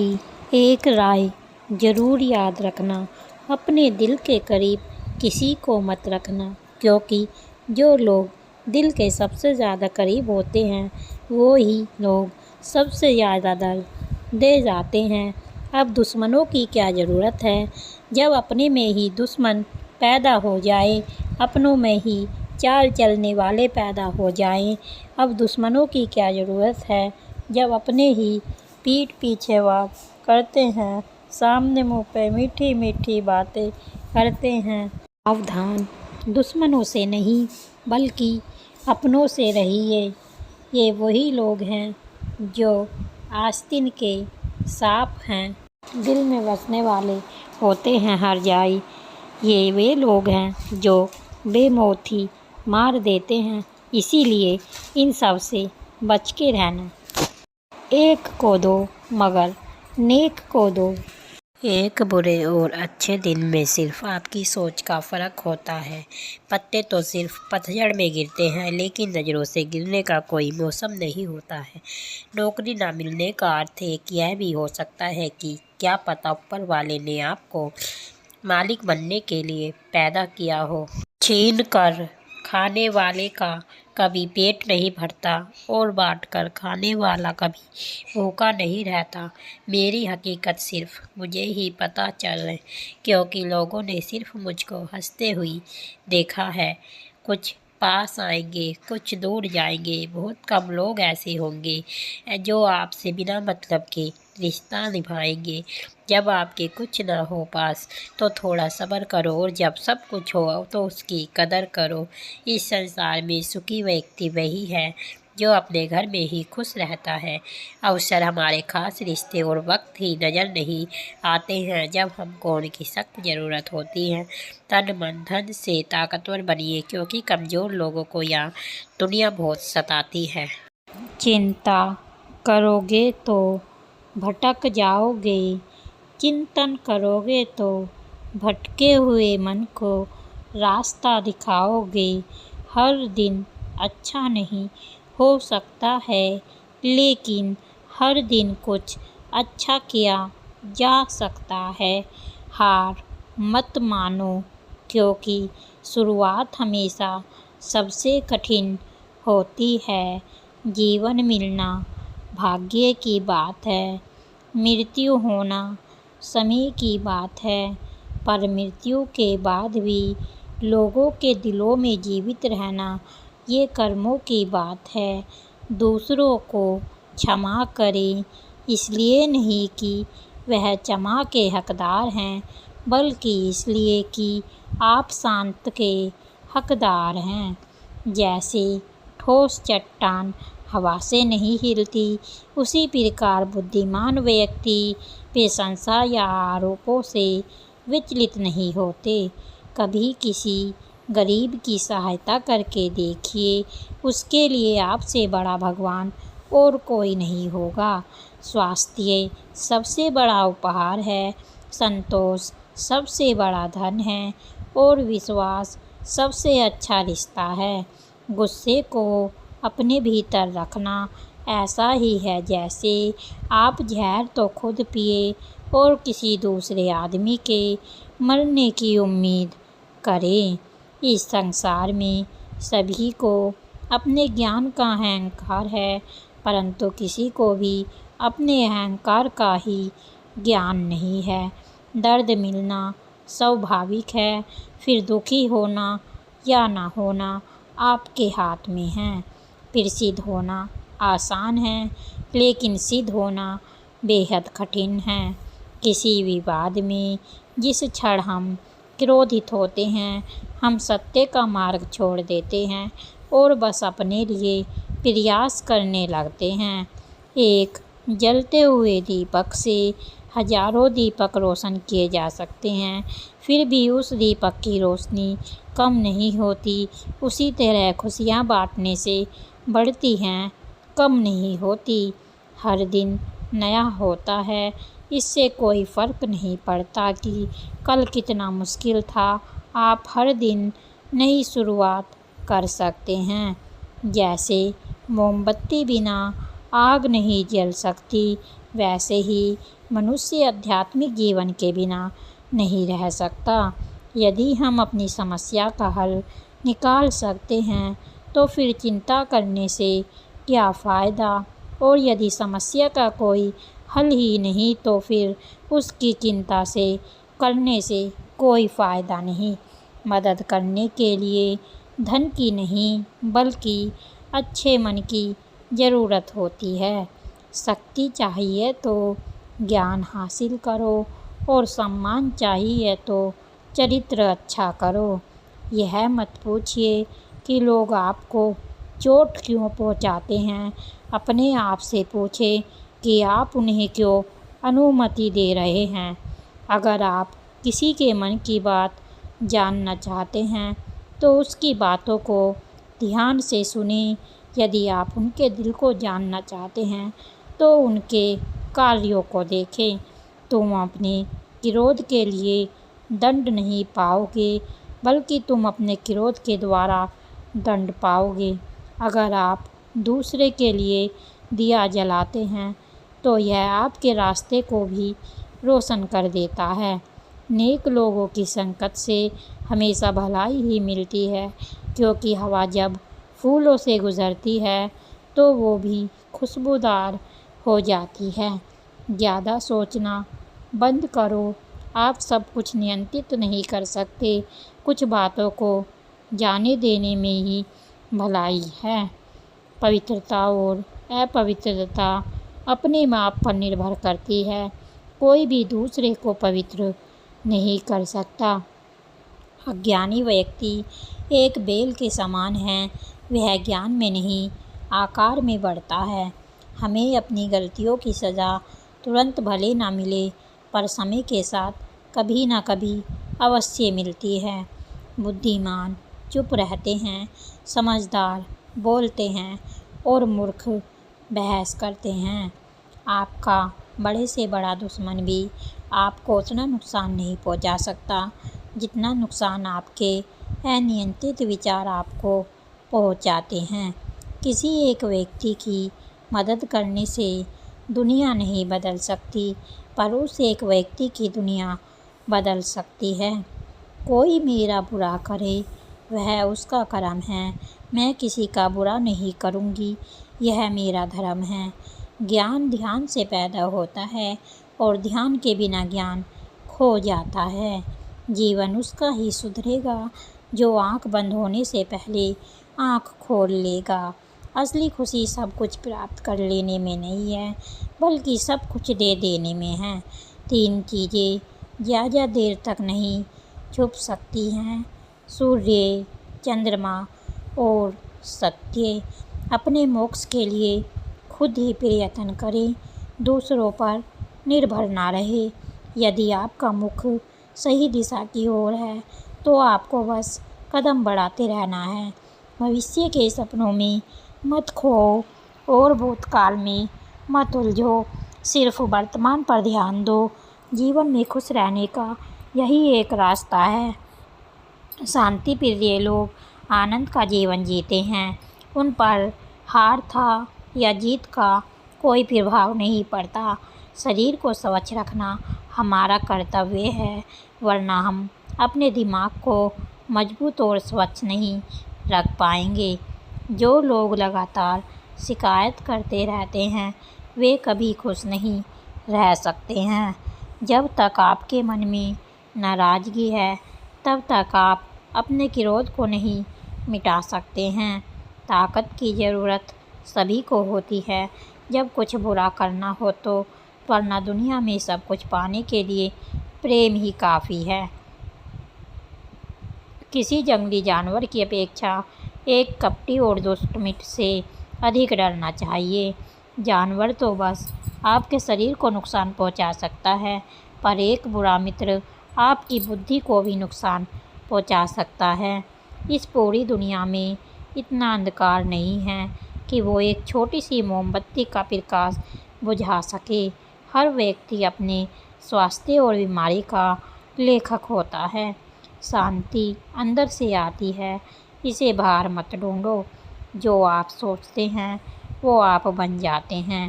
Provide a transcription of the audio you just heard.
बेटी, एक राय ज़रूर याद रखना, अपने दिल के करीब किसी को मत रखना, क्योंकि जो लोग दिल के सबसे ज़्यादा करीब होते हैं वो ही लोग सबसे ज़्यादा दर्द दे जाते हैं। अब दुश्मनों की क्या ज़रूरत है, जब अपने में ही दुश्मन पैदा हो जाए, अपनों में ही चाल चलने वाले पैदा हो जाएं। अब दुश्मनों की क्या ज़रूरत है, जब अपने ही पीठ पीछे वार करते हैं, सामने मुँह पे मीठी मीठी बातें करते हैं। सावधान, दुश्मनों से नहीं बल्कि अपनों से रहिए। ये वही लोग हैं जो आस्तीन के सांप हैं, दिल में बसने वाले होते हैं हर जाई। ये वे लोग हैं जो बेमौती मार देते हैं, इसीलिए इन सब से बच के रहना। एक को दो मगर नेक को दो। एक बुरे और अच्छे दिन में सिर्फ आपकी सोच का फ़र्क होता है। पत्ते तो सिर्फ पतझड़ में गिरते हैं, लेकिन नज़रों से गिरने का कोई मौसम नहीं होता है। नौकरी ना मिलने का अर्थ एक यह भी हो सकता है कि क्या पता ऊपर वाले ने आपको मालिक बनने के लिए पैदा किया हो। छीन कर खाने वाले का कभी पेट नहीं भरता और बांट कर खाने वाला कभी भूखा नहीं रहता। मेरी हकीकत सिर्फ मुझे ही पता चले, क्योंकि लोगों ने सिर्फ मुझको हंसते हुई देखा है। कुछ पास आएंगे, कुछ दूर जाएंगे। बहुत कम लोग ऐसे होंगे जो आपसे बिना मतलब के रिश्ता निभाएंगे। जब आपके कुछ ना हो पास तो थोड़ा सब्र करो, और जब सब कुछ हो तो उसकी कदर करो। इस संसार में सुखी व्यक्ति वही है जो अपने घर में ही खुश रहता है। अवसर हमारे खास रिश्ते और वक्त ही नज़र नहीं आते हैं जब हमको उनकी सख्त ज़रूरत होती है। तन मन धन से ताकतवर बनिए, क्योंकि कमज़ोर लोगों को यह दुनिया बहुत सताती है। चिंता करोगे तो भटक जाओगे, चिंतन करोगे तो भटके हुए मन को रास्ता दिखाओगे। हर दिन अच्छा नहीं हो सकता है, लेकिन हर दिन कुछ अच्छा किया जा सकता है। हार मत मानो, क्योंकि शुरुआत हमेशा सबसे कठिन होती है। जीवन मिलना भाग्य की बात है, मृत्यु होना समय की बात है, पर मृत्यु के बाद भी लोगों के दिलों में जीवित रहना ये कर्मों की बात है। दूसरों को क्षमा करें, इसलिए नहीं कि वह क्षमा के हकदार हैं, बल्कि इसलिए कि आप शांत के हकदार हैं। जैसे ठोस चट्टान हवा से नहीं हिलती, उसी प्रकार बुद्धिमान व्यक्ति प्रशंसा या आरोपों से विचलित नहीं होते। कभी किसी गरीब की सहायता करके देखिए, उसके लिए आपसे बड़ा भगवान और कोई नहीं होगा। स्वास्थ्य सबसे बड़ा उपहार है, संतोष सबसे बड़ा धन है, और विश्वास सबसे अच्छा रिश्ता है। गुस्से को अपने भीतर रखना ऐसा ही है जैसे आप जहर तो खुद पिए और किसी दूसरे आदमी के मरने की उम्मीद करें। इस संसार में सभी को अपने ज्ञान का अहंकार है, परंतु किसी को भी अपने अहंकार का ही ज्ञान नहीं है। दर्द मिलना स्वाभाविक है, फिर दुखी होना या ना होना आपके हाथ में है। फिर सिद्ध होना आसान है, लेकिन सिद्ध होना बेहद कठिन है। किसी विवाद में जिस क्षण हम क्रोधित होते हैं, हम सत्य का मार्ग छोड़ देते हैं और बस अपने लिए प्रयास करने लगते हैं। एक जलते हुए दीपक से हजारों दीपक रोशन किए जा सकते हैं, फिर भी उस दीपक की रोशनी कम नहीं होती। उसी तरह खुशियाँ बांटने से बढ़ती हैं, कम नहीं होती। हर दिन नया होता है, इससे कोई फ़र्क नहीं पड़ता कि कल कितना मुश्किल था। आप हर दिन नई शुरुआत कर सकते हैं। जैसे मोमबत्ती बिना आग नहीं जल सकती, वैसे ही मनुष्य आध्यात्मिक जीवन के बिना नहीं रह सकता। यदि हम अपनी समस्या का हल निकाल सकते हैं तो फिर चिंता करने से क्या फ़ायदा, और यदि समस्या का कोई हल ही नहीं तो फिर उसकी चिंता से करने से कोई फ़ायदा नहीं। मदद करने के लिए धन की नहीं बल्कि अच्छे मन की ज़रूरत होती है। शक्ति चाहिए तो ज्ञान हासिल करो और सम्मान चाहिए तो चरित्र अच्छा करो। यह मत पूछिए कि लोग आपको चोट क्यों पहुंचाते हैं, अपने आप से पूछें कि आप उन्हें क्यों अनुमति दे रहे हैं। अगर आप किसी के मन की बात जानना चाहते हैं तो उसकी बातों को ध्यान से सुनें। यदि आप उनके दिल को जानना चाहते हैं तो उनके कार्यों को देखें। तुम अपने क्रोध के लिए दंड नहीं पाओगे बल्कि तुम अपने क्रोध के द्वारा दंड पाओगे। अगर आप दूसरे के लिए दिया जलाते हैं तो यह आपके रास्ते को भी रोशन कर देता है। नेक लोगों की संगत से हमेशा भलाई ही मिलती है, क्योंकि हवा जब फूलों से गुजरती है तो वो भी खुशबूदार हो जाती है। ज़्यादा सोचना बंद करो। आप सब कुछ नियंत्रित नहीं कर सकते। कुछ बातों को जाने देने में ही भलाई है। पवित्रता और अपवित्रता अपने आप पर निर्भर करती है। कोई भी दूसरे को पवित्र नहीं कर सकता। अज्ञानी व्यक्ति एक बेल के समान है। वह ज्ञान में नहीं आकार में बढ़ता है। हमें अपनी गलतियों की सज़ा तुरंत भले ना मिले पर समय के साथ कभी ना कभी अवश्य मिलती है। बुद्धिमान चुप रहते हैं, समझदार बोलते हैं और मूर्ख बहस करते हैं। आपका बड़े से बड़ा दुश्मन भी आपको उतना नुकसान नहीं पहुंचा सकता जितना नुकसान आपके अनियंत्रित विचार आपको पहुंचाते हैं। किसी एक व्यक्ति की मदद करने से दुनिया नहीं बदल सकती, पर उस एक व्यक्ति की दुनिया बदल सकती है। कोई मेरा बुरा करे वह उसका कर्म है। मैं किसी का बुरा नहीं करूँगी, यह मेरा धर्म है। ज्ञान ध्यान से पैदा होता है और ध्यान के बिना ज्ञान खो जाता है। जीवन उसका ही सुधरेगा जो आँख बंद होने से पहले आँख खोल लेगा। असली खुशी सब कुछ प्राप्त कर लेने में नहीं है बल्कि सब कुछ दे देने में है। 3 चीज़ें ज़्यादा देर तक नहीं छुप सकती हैं: सूर्य, चंद्रमा और सत्य। अपने मोक्ष के लिए खुद ही प्रयत्न करें, दूसरों पर निर्भर ना रहे। यदि आपका मुख सही दिशा की ओर है तो आपको बस कदम बढ़ाते रहना है। भविष्य के सपनों में मत खोओ और भूतकाल में मत उलझो। सिर्फ वर्तमान पर ध्यान दो। जीवन में खुश रहने का यही एक रास्ता है। शांति प्रिय लोग आनंद का जीवन जीते हैं। उन पर हार था या जीत का कोई प्रभाव नहीं पड़ता। शरीर को स्वच्छ रखना हमारा कर्तव्य है, वरना हम अपने दिमाग को मजबूत और स्वच्छ नहीं रख पाएंगे। जो लोग लगातार शिकायत करते रहते हैं वे कभी खुश नहीं रह सकते हैं। जब तक आपके मन में नाराज़गी है तब तक आप अपने क्रोध को नहीं मिटा सकते हैं। ताकत की ज़रूरत सभी को होती है जब कुछ बुरा करना हो तो, वरना दुनिया में सब कुछ पाने के लिए प्रेम ही काफ़ी है। किसी जंगली जानवर की अपेक्षा एक कपटी और दुष्ट मित्र से अधिक डरना चाहिए। जानवर तो बस आपके शरीर को नुकसान पहुंचा सकता है, पर एक बुरा मित्र आपकी बुद्धि को भी नुकसान पहुंचा सकता है। इस पूरी दुनिया में इतना अंधकार नहीं है कि वो एक छोटी सी मोमबत्ती का प्रकाश बुझा सके। हर व्यक्ति अपने स्वास्थ्य और बीमारी का लेखक होता है। शांति अंदर से आती है, इसे बाहर मत ढूंढो। जो आप सोचते हैं वो आप बन जाते हैं।